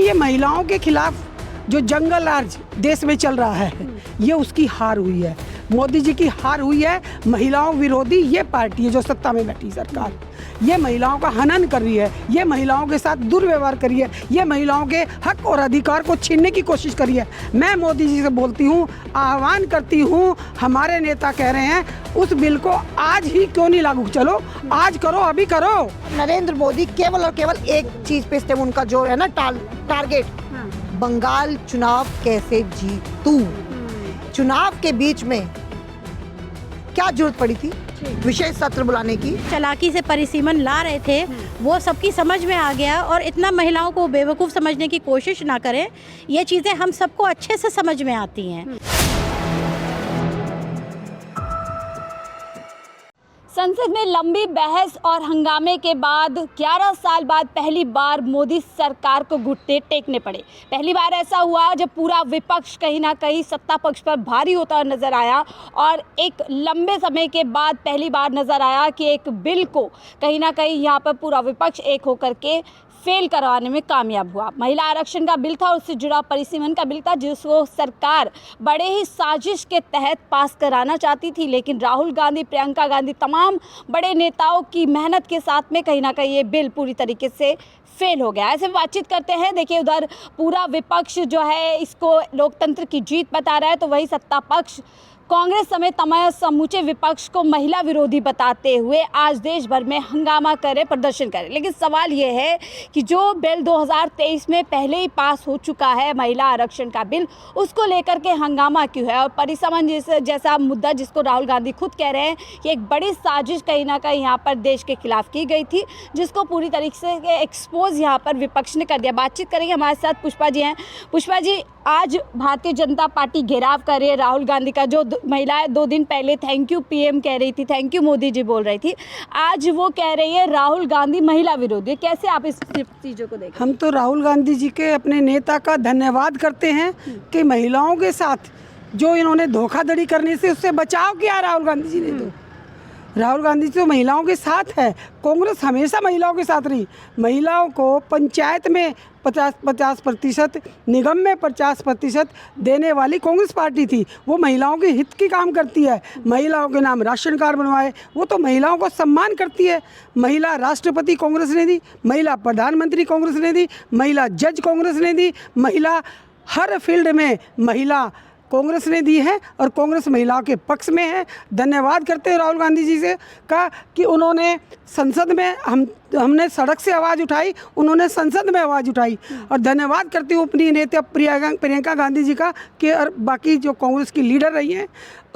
ये महिलाओं के खिलाफ जो जंगल राज देश में चल रहा है, ये उसकी हार हुई है। मोदी जी की हार हुई है। महिलाओं विरोधी ये पार्टी है जो सत्ता में बैठी सरकार, ये महिलाओं का हनन कर रही है, ये महिलाओं के साथ दुर्व्यवहार कर रही है, ये महिलाओं के हक और अधिकार को छीनने की कोशिश कर रही है। मैं मोदी जी से बोलती हूँ, आह्वान करती हूँ, हमारे नेता कह रहे हैं उस बिल को आज ही क्यों नहीं लागू, चलो आज करो, अभी करो। नरेंद्र मोदी केवल और केवल एक चीज पे स्टेप उनका जो है ना टारगेट, बंगाल चुनाव कैसे जीतूं। चुनाव के बीच में क्या जरूरत पड़ी थी विशेष सत्र बुलाने की? चालाकी से परिसीमन ला रहे थे, वो सबकी समझ में आ गया। और इतना महिलाओं को बेवकूफ़ समझने की कोशिश ना करें, ये चीज़ें हम सबको अच्छे से समझ में आती हैं। संसद में लंबी बहस और हंगामे के बाद 11 साल बाद पहली बार मोदी सरकार को घुटने टेकने पड़े। पहली बार ऐसा हुआ जब पूरा विपक्ष कहीं ना कहीं सत्ता पक्ष पर भारी होता नजर आया, और एक लंबे समय के बाद पहली बार नजर आया कि एक बिल को कहीं ना कहीं यहाँ पर पूरा विपक्ष एक होकर के फेल करवाने में कामयाब हुआ। महिला आरक्षण का बिल था और उससे जुड़ा परिसीमन का बिल था, जिसको सरकार बड़े ही साजिश के तहत पास कराना चाहती थी, लेकिन राहुल गांधी, प्रियंका गांधी, तमाम बड़े नेताओं की मेहनत के साथ में कहीं ना कहीं ये बिल पूरी तरीके से फेल हो गया। ऐसे बातचीत करते हैं। देखिए, उधर पूरा विपक्ष जो है इसको लोकतंत्र की जीत बता रहा है, तो वही सत्ता पक्ष कांग्रेस समेत तमाम समूचे विपक्ष को महिला विरोधी बताते हुए आज देश भर में हंगामा करे, प्रदर्शन करे। लेकिन सवाल ये है कि जो बिल 2023 में पहले ही पास हो चुका है, महिला आरक्षण का बिल, उसको लेकर के हंगामा क्यों है? और परिसीमन जैसा मुद्दा जिसको राहुल गांधी खुद कह रहे हैं कि एक बड़ी साजिश कहीं ना कहीं यहाँ पर देश के खिलाफ की गई थी, जिसको पूरी तरीके से एक्सपोज यहाँ पर विपक्ष ने कर दिया। बातचीत करेंगे, हमारे साथ पुष्पा जी हैं। पुष्पा जी, आज भारतीय जनता पार्टी घेराव कर रही है राहुल गांधी का। जो महिलाएं 2 दिन पहले थैंक यू पीएम कह रही थी, थैंक यू मोदी जी बोल रही थी, आज वो कह रही है राहुल गांधी महिला विरोधी। कैसे आप इस चीज़ों को देखें? हम तो राहुल गांधी जी के अपने नेता का धन्यवाद करते हैं कि महिलाओं के साथ जो इन्होंने धोखाधड़ी करने से उससे बचाव किया राहुल गांधी जी ने। तो राहुल गांधी तो महिलाओं के साथ है। कांग्रेस हमेशा महिलाओं के साथ रही। महिलाओं को पंचायत में 50%, निगम में 50% देने वाली कांग्रेस पार्टी थी। वो महिलाओं के हित की काम करती है। महिलाओं के नाम राशन कार्ड बनवाए, वो तो महिलाओं को सम्मान करती है। महिला राष्ट्रपति कांग्रेस ने दी, महिला प्रधानमंत्री कांग्रेस ने दी, महिला जज कांग्रेस ने दी, महिला हर फील्ड में महिला कांग्रेस ने दी है, और कांग्रेस महिलाओं के पक्ष में है। धन्यवाद करते हैं राहुल गांधी जी से का कि उन्होंने संसद में हमने सड़क से आवाज़ उठाई, उन्होंने संसद में आवाज़ उठाई। और धन्यवाद करती हूँ अपनी नेता प्रियंका गांधी जी का कि, और बाकी जो कांग्रेस की लीडर रही हैं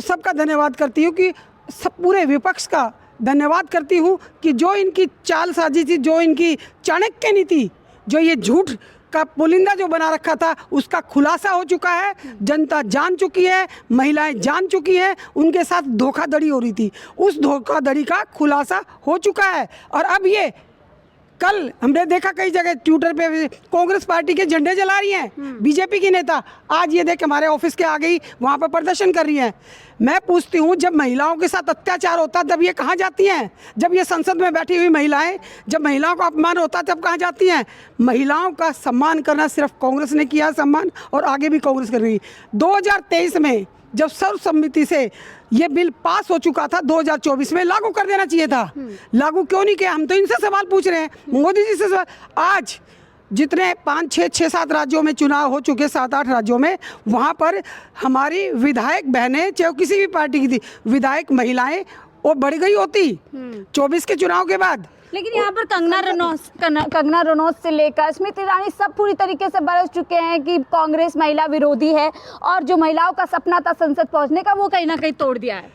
सबका धन्यवाद करती हूँ कि सब पूरे विपक्ष का धन्यवाद करती हूँ कि जो इनकी चालसाजी थी, जो इनकी चाणक्य नीति, जो ये झूठ का पुलिंदा जो बना रखा था, उसका खुलासा हो चुका है। जनता जान चुकी है, महिलाएं जान चुकी हैं, उनके साथ धोखाधड़ी हो रही थी, उस धोखाधड़ी का खुलासा हो चुका है। और अब ये कल हमने देखा कई जगह ट्विटर पे कांग्रेस पार्टी के झंडे जला रही हैं बीजेपी की नेता। आज ये देख हमारे ऑफिस के आ गई, वहाँ पर प्रदर्शन कर रही हैं। मैं पूछती हूँ, जब महिलाओं के साथ अत्याचार होता तब ये कहाँ जाती हैं? जब ये संसद में बैठी हुई महिलाएं, जब महिलाओं का अपमान होता तब कहाँ जाती हैं? महिलाओं का सम्मान करना सिर्फ कांग्रेस ने किया सम्मान, और आगे भी कांग्रेस कर रही। 2023 में जब सर्वसम्मति से ये बिल पास हो चुका था, 2024 में लागू कर देना चाहिए था। लागू क्यों नहीं किया? हम तो इनसे सवाल पूछ रहे हैं, मोदी जी से सवाल। आज जितने 5, 6, 7 राज्यों में चुनाव हो चुके, 7-8 राज्यों में, वहाँ पर हमारी विधायक बहनें, चाहे किसी भी पार्टी की थी, विधायक महिलाएं वो बढ़ गई होती 24 के चुनाव के बाद। लेकिन यहाँ पर कंगना रनौत से लेकर स्मृति ईरानी सब पूरी तरीके से बरस चुके हैं कि कांग्रेस महिला विरोधी है, और जो महिलाओं का सपना था संसद पहुँचने का, वो कहीं ना कहीं तोड़ दिया है।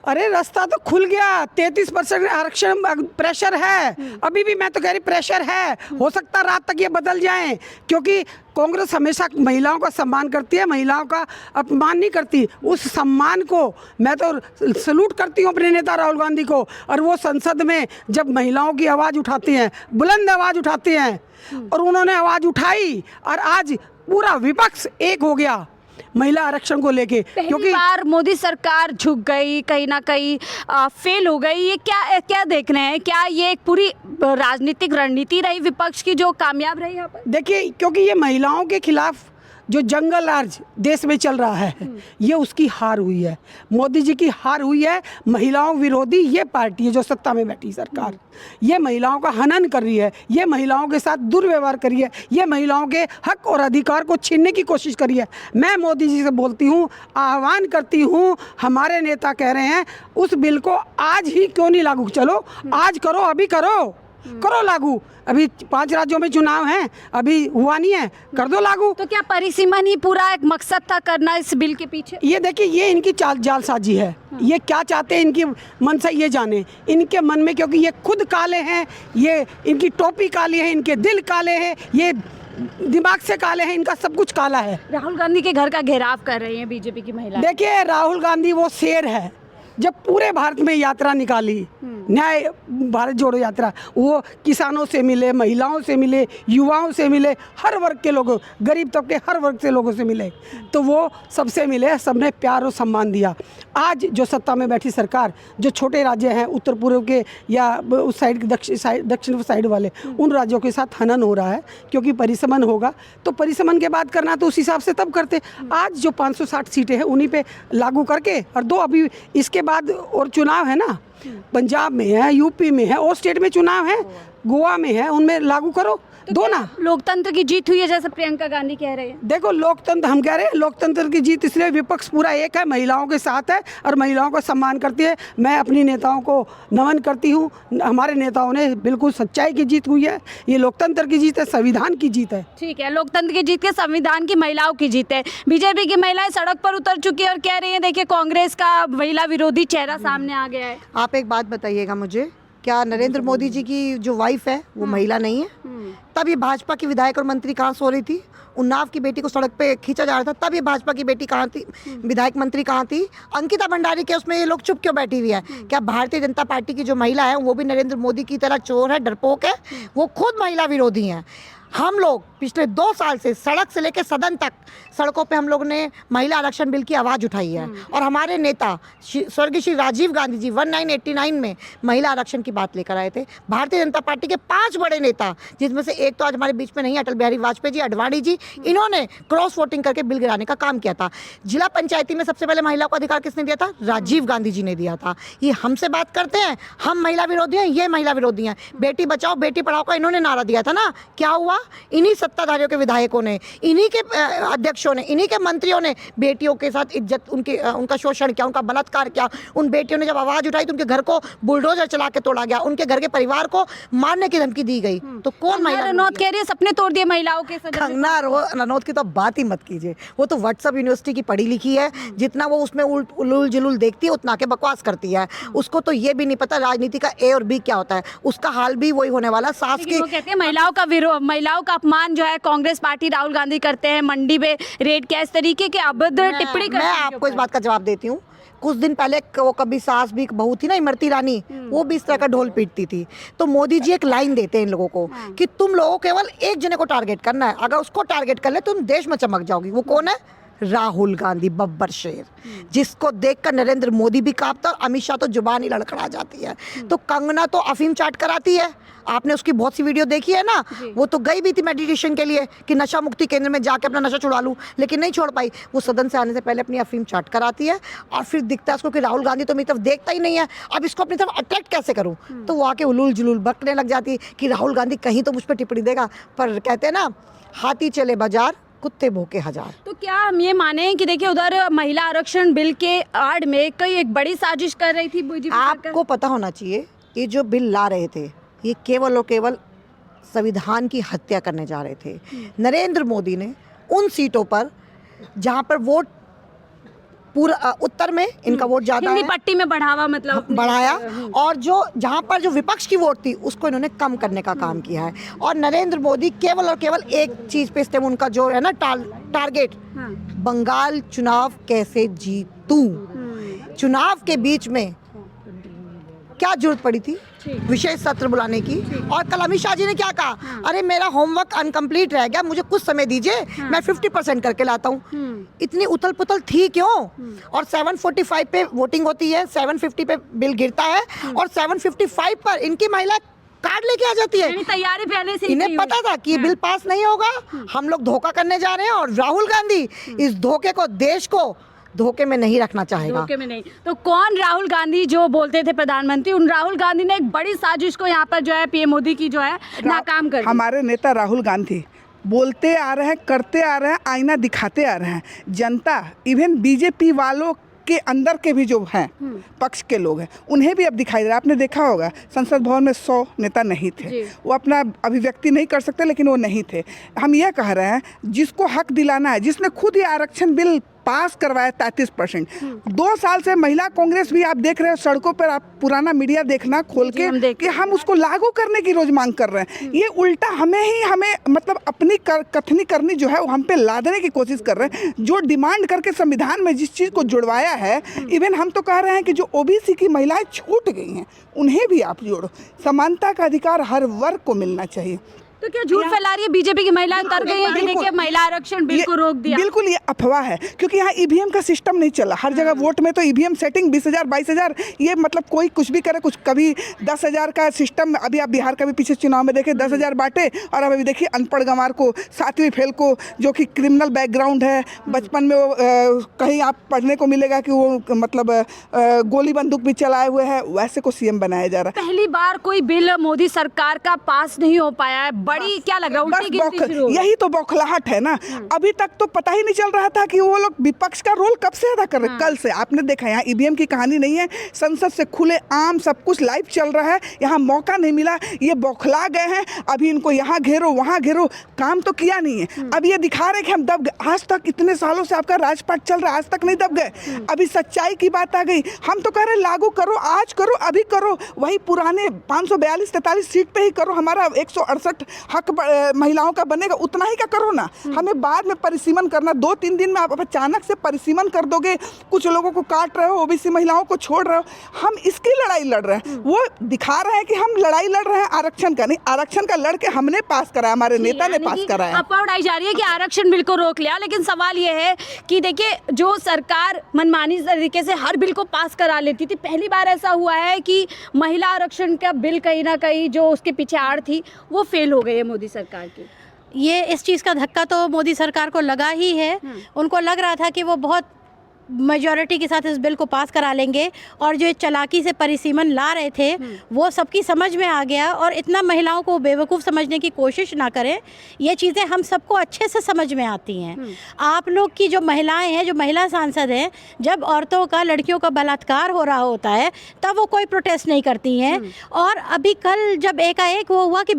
अरे रास्ता तो खुल गया। 33% आरक्षण प्रेशर है, अभी भी मैं तो कह रही प्रेशर है। हो सकता रात तक ये बदल जाए, क्योंकि कांग्रेस हमेशा महिलाओं का सम्मान करती है, महिलाओं का अपमान नहीं करती। उस सम्मान को मैं तो सलूट करती हूँ अपने नेता राहुल गांधी को। और वो संसद में जब महिलाओं की आवाज़ उठाती हैं, बुलंद आवाज़ उठाती हैं, और उन्होंने आवाज़ उठाई, और आज पूरा विपक्ष एक हो गया। महिला आरक्षण को लेके, पहली बार मोदी सरकार झुक गई, कहीं ना कहीं फेल हो गई। ये क्या देख रहे हैं? क्या ये एक पूरी राजनीतिक रणनीति रही विपक्ष की जो कामयाब रही यहाँ पर? देखिए, क्योंकि ये महिलाओं के खिलाफ जो जंगल राज देश में चल रहा है, ये उसकी हार हुई है। मोदी जी की हार हुई है। महिलाओं विरोधी ये पार्टी है जो सत्ता में बैठी सरकार, ये महिलाओं का हनन कर रही है, ये महिलाओं के साथ दुर्व्यवहार कर रही है, ये महिलाओं के हक और अधिकार को छीनने की कोशिश कर रही है। मैं मोदी जी से बोलती हूँ, आह्वान करती हूँ, हमारे नेता कह रहे हैं उस बिल को आज ही क्यों नहीं लागू, चलो आज करो, अभी करो लागू। अभी 5 राज्यों में चुनाव हैं, अभी हुआ नहीं है, कर दो लागू। तो क्या परिसीमन ही पूरा एक मकसद था करना इस बिल के पीछे? ये देखिए, ये इनकी जालसाजी है। ये क्या चाहते हैं, इनकी मनसा ये जाने। इनके मन में, क्योंकि ये खुद काले हैं, ये इनकी टोपी काली है, इनके दिल काले हैं, ये दिमाग से काले हैं, इनका सब कुछ काला है। राहुल गांधी के घर का घेराव कर रही है बीजेपी की महिला। देखिए, राहुल गांधी वो शेर है। जब पूरे भारत में यात्रा निकाली, न्याय भारत जोड़ो यात्रा, वो किसानों से मिले, महिलाओं से मिले, युवाओं से मिले, हर वर्ग के लोगों, गरीब तबके हर वर्ग से लोगों से मिले, तो वो सबसे मिले, सबने प्यार और सम्मान दिया। आज जो सत्ता में बैठी सरकार, जो छोटे राज्य हैं उत्तर पूर्व के या उस साइड दक्षिण साइड वाले, उन राज्यों के साथ हनन हो रहा है, क्योंकि परिसमन होगा तो परिसमन के बाद करना तो उस हिसाब से तब करते। आज जो 560 सीटें हैं उन्हीं पे लागू करके, और 2 अभी इसके बाद और चुनाव है ना, पंजाब में है, यूपी में है, और स्टेट में चुनाव है, गोवा में है, उनमें लागू करो, तो दो ना। लोकतंत्र की जीत हुई है जैसे प्रियंका गांधी कह रहे हैं। देखो, लोकतंत्र, हम कह रहे हैं लोकतंत्र की जीत इसलिए विपक्ष पूरा एक है, महिलाओं के साथ है और महिलाओं का सम्मान करती है। मैं अपनी नेताओं को नमन करती हूँ। हमारे नेताओं ने बिल्कुल सच्चाई की जीत हुई है। ये लोकतंत्र की जीत है, संविधान की जीत है। ठीक है, लोकतंत्र की जीत के संविधान की महिलाओं की जीत है। बीजेपी की महिलाएं सड़क पर उतर चुकी है और कह रही है देखिए कांग्रेस का महिला विरोधी चेहरा सामने आ गया है। आप एक बात बताइएगा मुझे, क्या नरेंद्र मोदी जी की जो वाइफ है वो महिला नहीं है? तब ये भाजपा की विधायक और मंत्री कहाँ सो रही थी? उन्नाव की बेटी को सड़क पे खींचा जा रहा था, तब ये भाजपा की बेटी कहाँ थी? विधायक मंत्री कहाँ थी? अंकिता भंडारी के उसमें ये लोग चुप क्यों बैठी हुई है? क्या भारतीय जनता पार्टी की जो महिला है वो भी नरेंद्र मोदी की तरह चोर है, डरपोक है? वो खुद महिला विरोधी हैं। हम लोग पिछले 2 साल से सड़क से लेकर सदन तक सड़कों पे हम लोग ने महिला आरक्षण बिल की आवाज़ उठाई है, और हमारे नेता स्वर्गीय श्री राजीव गांधी जी 1989 में महिला आरक्षण की बात लेकर आए थे। भारतीय जनता पार्टी के 5 बड़े नेता, जिसमें से एक तो आज हमारे बीच में नहीं, अटल बिहारी वाजपेयी जी, आडवाणी जी, इन्होंने क्रॉस वोटिंग करके बिल गिराने का काम किया था। जिला पंचायती में सबसे पहले महिलाओं को अधिकार किसने दिया था? राजीव गांधी जी ने दिया था। ये हमसे बात करते हैं, हम महिला विरोधी हैं, ये महिला विरोधी हैं। बेटी बचाओ बेटी पढ़ाओ का इन्होंने नारा दिया था ना, क्या हुआ? इन्हीं सत्ताधारियों के विधायकों ने, इन्हीं के अध्यक्षों ने, इन्हीं के मंत्रियों ने बेटियों के साथ इज्जत, उनका शोषण किया, उनका बलात्कार किया। उन बेटियों ने जब आवाज़ उठाई तो उनके घर को बुलडोजर चला के तोड़ा गया, उनके घर के परिवार को मारने की धमकी दी गई। तो कौन महिला रनौत कह रही है सपने तोड़ दिए महिलाओं के? कंगना रनौत की तो बात ही मत कीजिए। वो तो व्हाट्सएप यूनिवर्सिटी की पढ़ी लिखी है, जितना वो उसमें उलूल जुलूल देखती है उतना के बकवास करती है। उसको तो ये भी नहीं पता राजनीति का ए और बी क्या होता है। उसका हाल भी वही होने वाला। सास की, वो कहते हैं महिलाओं का विरोध, महिलाओं का अपमान जो है कांग्रेस पार्टी राहुल गांधी करते हैं, मंडी में रेड किया, इस तरीके के अभद्र टिप्पणी करते हैं। मैं आपको इस बात का जवाब देती हूँ। कुछ दिन पहले वो कभी सास भी बहू थी ना, इमरती रानी, वो भी इस तरह का ढोल पीटती थी। तो मोदी जी एक लाइन देते हैं इन लोगों को कि तुम लोगों को केवल एक जने को टारगेट करना है, अगर उसको टारगेट कर ले तुम देश में चमक जाओगी। वो कौन है? राहुल गांधी, बब्बर शेर, जिसको देखकर नरेंद्र मोदी भी कांपता और अमित शाह तो जुबान ही लड़खड़ा जाती है। तो कंगना तो अफीम चाट कराती है, आपने उसकी बहुत सी वीडियो देखी है ना। वो तो गई भी थी मेडिटेशन के लिए कि नशा मुक्ति केंद्र में जाके अपना नशा छुड़ा लूं, लेकिन नहीं छोड़ पाई। वो सदन से आने से पहले अपनी अफीम चाट कराती है, और फिर दिखता है उसको कि राहुल गांधी तो मेरी तरफ देखता ही नहीं है, अब इसको अपनी तरफ अट्रैक्ट कैसे करूं। तो वो आके उलूल जुलूल बकने लग जाती है कि राहुल गांधी कहीं तो मुझ पर टिप्पणी देगा। पर कहते हैं ना, हाथी चले बाजार, कुत्ते भौंके हजार। तो क्या हम ये माने कि देखिए उधर महिला आरक्षण बिल के आड़ में कई एक बड़ी साजिश कर रही थी बीजेपी? आपको पता होना चाहिए, ये जो बिल ला रहे थे ये केवल और केवल संविधान की हत्या करने जा रहे थे। नरेंद्र मोदी ने उन सीटों पर जहां पर वोट पूरा उत्तर में इनका वोट ज्यादा हिंदी है, पट्टी में बढ़ावा मतलब बढ़ाया, और जो जहां पर जो विपक्ष की वोट थी उसको इन्होंने कम करने का काम किया है। और नरेंद्र मोदी केवल और केवल एक चीज पे इस्तेमाल, उनका जो है ना टारगेट, बंगाल चुनाव कैसे जीतूं। चुनाव के बीच में क्या जरूरत पड़ी थी विशेष सत्र बुलाने की? और कल अमित शाह जी ने क्या कहा, अरे मेरा होमवर्क अनकम्प्लीट रह गया, मुझे कुछ समय दीजिए, मैं 50% करके लाता हूँ। इतनी उथल पुथल थी क्यों? और 745 पे वोटिंग होती है, 750 पे बिल गिरता है और 755 पर इनकी महिला कार्ड लेके आ जाती है। तैयारी पहले से ही इन्हें की पता हुई। था कि ये बिल पास नहीं होगा, हम लोग धोखा करने जा रहे हैं और राहुल गांधी इस धोखे को, देश को धोखे में नहीं रखना चाहेगा। धोखे में नहीं। तो कौन राहुल गांधी जो बोलते थे प्रधानमंत्री, उन राहुल गांधी ने एक बड़ी साजिश को यहाँ पर जो है पीएम मोदी की जो है नाकाम कर दी। हमारे नेता राहुल गांधी बोलते आ रहे हैं, करते आ रहे हैं, आईना दिखाते आ रहे हैं। जनता, इवन बीजेपी वालों के अंदर के भी जो हैं पक्ष के लोग हैं, उन्हें भी अब दिखाई दे रहा है। आपने देखा होगा संसद भवन में 100 नेता नहीं थे, वो अपना अभिव्यक्ति नहीं कर सकते, लेकिन वो नहीं थे। हम ये कह रहे हैं, जिसको हक दिलाना है, जिसने खुद ये आरक्षण बिल पास करवाया 33%, 2 साल से महिला कांग्रेस भी आप देख रहे हो सड़कों पर, आप पुराना मीडिया देखना खोल के कि हम उसको लागू करने की रोज मांग कर रहे हैं। ये उल्टा हमें मतलब अपनी कथनी करनी जो है वो हम पे लादने की कोशिश कर रहे हैं। जो डिमांड करके संविधान में जिस चीज़ को जुड़वाया है, इवन हम तो कह रहे हैं कि जो ओबीसी की महिलाएं छूट गई हैं उन्हें भी आप जोड़ो। समानता का अधिकार हर वर्ग को मिलना चाहिए। तो क्या झूठ फैला रही है बीजेपी की महिलाएं उतर गई हैं कि देखिए महिला आरक्षण बिल को रोक दिया? बिल्कुल ये अफवाह है, क्योंकि यहाँ ईवीएम का सिस्टम नहीं चला। हर जगह वोट में तो ईवीएम सेटिंग 20,000 22,000, ये मतलब कोई कुछ भी करे, कुछ कभी 10,000 का सिस्टम। अभी आप बिहार का भी पीछे चुनाव में देखे 10,000 बांटे, और अभी देखिए अनपढ़ गंवार को, 7वीं फेल को, जो कि क्रिमिनल बैकग्राउंड है, बचपन में वो कहीं आप पढ़ने को मिलेगा कि वो मतलब गोली बंदूक भी चलाए हुए है, वैसे को सीएम बनाया जा रहा है। पहली बार कोई बिल मोदी सरकार का पास नहीं हो पाया है। बड़ी क्या लग रहा है, उल्टी गिनती शुरू हो गई। यही तो बौखलाहट है ना। अभी तक तो पता ही नहीं चल रहा था कि वो लोग विपक्ष का रोल कब से अदा कर रहे हैं। कल से आपने देखा, यहाँ ईवीएम की कहानी नहीं है, संसद से खुले आम सब कुछ लाइव चल रहा है, यहाँ मौका नहीं मिला, ये बौखला गए हैं। अभी इनको यहाँ घेरो वहाँ घेरो, काम तो किया नहीं है। अब ये दिखा रहे कि हम दब गए। आज तक इतने सालों से आपका राजपाट चल रहा है, आज तक नहीं दब गए। अभी सच्चाई की बात आ गई। हम तो कह रहे लागू करो, आज करो, अभी करो, वही पुराने 542-43 सीट पे ही करो। हमारा 168 हक महिलाओं का बनेगा, उतना ही का करो ना। हमें बाद में परिसीमन करना, 2-3 दिन में आप अचानक से परिसीमन कर दोगे, कुछ लोगों को काट रहे हो, ओबीसी महिलाओं को छोड़ रहे हो। हम इसकी लड़ाई लड़ रहे हैं। वो दिखा रहे हैं कि हम लड़ाई लड़ रहे हैं आरक्षण का नहीं, आरक्षण का लड़ के हमने पास कराया, हमारे नेता ने पास कराया। अफवाह उड़ाई जा रही है कि आरक्षण बिल को रोक लिया, लेकिन सवाल ये है कि देखिए जो सरकार मनमानी तरीके से हर बिल को पास करा लेती थी, पहली बार ऐसा हुआ है कि महिला आरक्षण का बिल कहीं ना कहीं जो उसके पीछे आड़ थी वो फेल हो गई है मोदी सरकार की। ये इस चीज़ का धक्का तो मोदी सरकार को लगा ही है। उनको लग रहा था कि वो बहुत मेजॉरिटी के साथ इस बिल को पास करा लेंगे, और जो चालाकी से परिसीमन ला रहे थे वो सबकी समझ में आ गया। और इतना महिलाओं को बेवकूफ़ समझने की कोशिश ना करें, ये चीज़ें हम सबको अच्छे से समझ में आती हैं। आप लोग की जो महिलाएं हैं, जो महिला सांसद हैं, जब औरतों का, लड़कियों का बलात्कार हो रहा होता है तब वो कोई प्रोटेस्ट नहीं करती हैं। और अभी कल जब एकाएक वो हुआ कि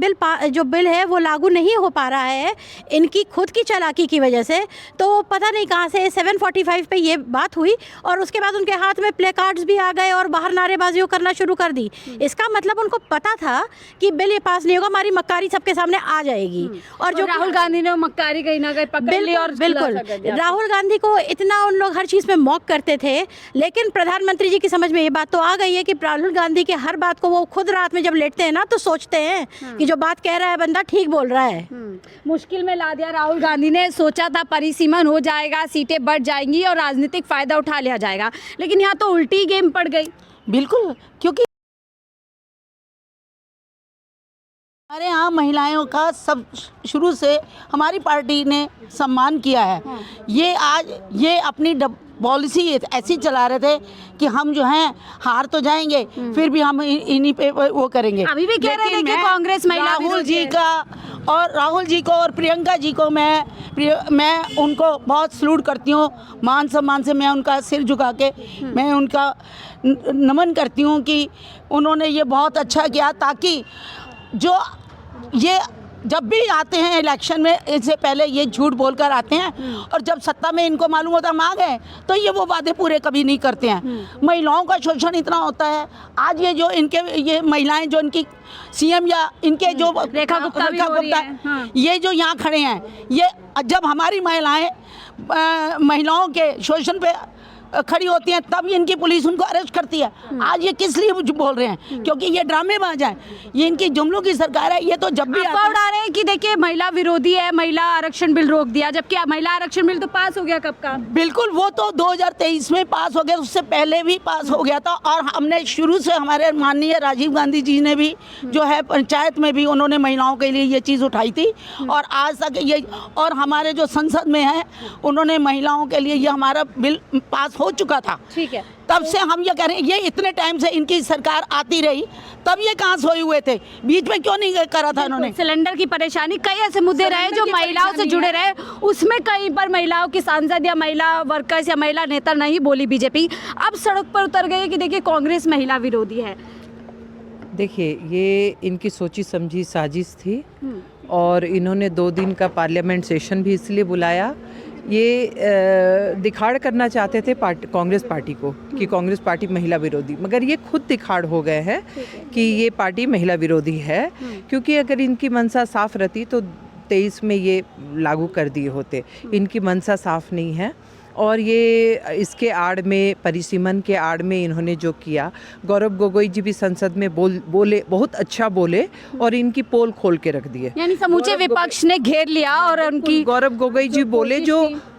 जो बिल है वो लागू नहीं हो पा रहा है इनकी खुद की चालाकी की वजह से, तो पता नहीं कहाँ से 745 पे ये बात हुई, और उसके बाद उनके हाथ में प्ले कार्ड्स भी आ गए और बाहर नारेबाजियों करना शुरू कर दी। इसका मतलब उनको पता था कि बिल ये पास नहीं होगा, हमारी मक्कारी सबके सामने आ जाएगी। और जो राहुल गांधी ने मक्कारी कहीं ना कहीं पकड़ ली और बिल्कुल राहुल गांधी को इतना उन लोग हर चीज़ में मॉक करते थे, लेकिन प्रधानमंत्री जी की समझ में ये बात तो आ गई है कि राहुल गांधी की हर बात को वो खुद रात में जब लेटते हैं ना तो सोचते हैं कि जो बात कह रहा है बंदा ठीक बोल रहा है। मुश्किल में ला दिया राहुल गांधी ने। सोचा था परिसीमन हो जाएगा, सीटें बढ़ जाएंगी और राजनीतिक फायदा उठा लिया जाएगा, लेकिन यहाँ तो उल्टी गेम पड़ गई। बिल्कुल, क्योंकि हमारे यहाँ महिलाओं का सब शुरू से हमारी पार्टी ने सम्मान किया है। ये अपनी पॉलिसी ऐसी चला रहे थे कि हम जो हैं हार तो जाएंगे, फिर भी हम इन्हीं पे वो करेंगे। अभी भी कह रहे थे कि कांग्रेस महिला राहुल जी को और प्रियंका जी को मैं उनको बहुत सलूट करती हूँ। मान सम्मान से मैं उनका सिर झुका के मैं उनका नमन करती हूँ कि उन्होंने ये बहुत अच्छा किया, ताकि जो ये जब भी आते हैं इलेक्शन में, इससे पहले ये झूठ बोलकर आते हैं, और जब सत्ता में इनको मालूम होता हम आ गए तो ये वो वादे पूरे कभी नहीं करते हैं। महिलाओं का शोषण इतना होता है। आज ये जो ये महिलाएं जो इनकी सीएम या इनके जो रेखा गुप्ता ये जो यहाँ खड़े हैं, ये जब हमारी महिलाएं महिलाओं के शोषण पे खड़ी होती हैं तब इनकी पुलिस उनको अरेस्ट करती है। आज ये किस लिए बोल रहे हैं? क्योंकि ये ड्रामेबाज हैं, ये इनकी जुमलों की सरकार है। ये तो जब भी अफवाह उड़ा रहे हैं कि देखिए महिला विरोधी है, महिला आरक्षण बिल रोक दिया, जबकि महिला आरक्षण बिल तो पास हो गया कब का। बिल्कुल, वो तो 2023 में पास हो गया, उससे पहले भी पास हो गया था। और हमने शुरू से, हमारे माननीय राजीव गांधी जी ने भी जो है पंचायत में भी उन्होंने महिलाओं के लिए ये चीज़ उठाई थी, और आज तक ये, और हमारे जो संसद में है उन्होंने महिलाओं के लिए ये हमारा बिल पास हो चुका था। ठीक है, तब से हम ये कह रहे हैं, ये इतने टाइम से इनकी सरकार आती रही, तब ये कहाँ सोए हुए थे? बीच में क्यों नहीं करा था इन्होंने? सिलेंडर की परेशानी, कई ऐसे मुद्दे रहे जो महिलाओं से जुड़े रहे, उसमें कहीं पर महिलाओं की सांसद या महिला वर्कर्स या महिला नेता नहीं बोली बीजेपी। अब सड़क पर उतर गई कि देखिए कांग्रेस महिला विरोधी है। देखिए, ये इनकी सोची समझी साजिश थी, और इन्होंने 2 दिन का पार्लियामेंट सेशन भी इसलिए बुलाया। ये दिखाड़ करना चाहते थे कांग्रेस पार्टी को कि कांग्रेस पार्टी महिला विरोधी, मगर ये खुद दिखाड़ हो गए हैं कि ये पार्टी महिला विरोधी है। क्योंकि अगर इनकी मंशा साफ रहती तो 23 में ये लागू कर दिए होते। इनकी मंशा साफ नहीं है, और ये इसके आड़ में, परिसीमन के आड़ में इन्होंने जो किया। गौरव गोगोई जी भी संसद में बोले, बहुत अच्छा बोले, और इनकी पोल खोल के रख दिए। यानी समूचे विपक्ष ने घेर लिया, और उनकी गौरव गोगोई जी बोले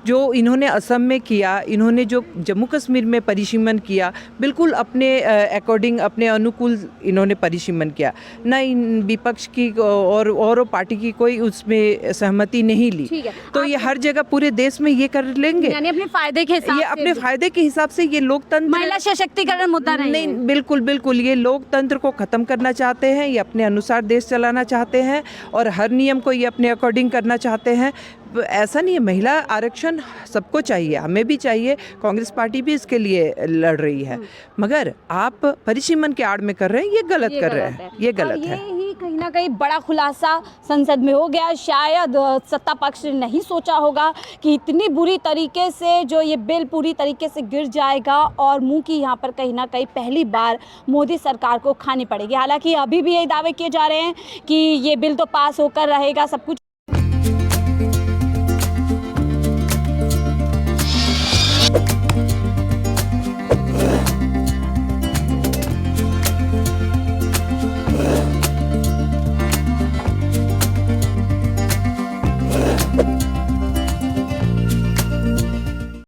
जो इन्होंने असम में किया, इन्होंने जो जम्मू कश्मीर में परिसीमन किया, बिल्कुल अपने अकॉर्डिंग, अपने अनुकूल इन्होंने परिसीमन किया। न इन विपक्ष की और पार्टी की कोई उसमें सहमति नहीं ली। तो ये हर जगह पूरे देश में ये कर लेंगे, यानी अपने फायदे के हिसाब ये से, अपने फायदे के हिसाब से। ये लोकतंत्र, महिला सशक्तिकरण मुद्दा नहीं है। बिल्कुल बिल्कुल, ये लोकतंत्र को ख़त्म करना चाहते हैं, ये अपने अनुसार देश चलाना चाहते हैं, और हर नियम को ये अपने अकॉर्डिंग करना चाहते हैं। ऐसा नहीं है, महिला आरक्षण सबको चाहिए, हमें भी चाहिए, कांग्रेस पार्टी भी इसके लिए लड़ रही है, मगर आप परिसीमन के आड़ में कर रहे हैं, ये गलत कर रहे हैं, ये गलत है। ये ही कहीं ना कहीं बड़ा खुलासा संसद में हो गया। शायद सत्ता पक्ष ने नहीं सोचा होगा कि इतनी बुरी तरीके से जो ये बिल पूरी तरीके से गिर जाएगा, और मुंह की यहाँ पर कहीं ना कहीं पहली बार मोदी सरकार को खानी पड़ेगी। हालांकि अभी भी यही दावे किए जा रहे हैं कि ये बिल तो पास होकर रहेगा, सब कुछ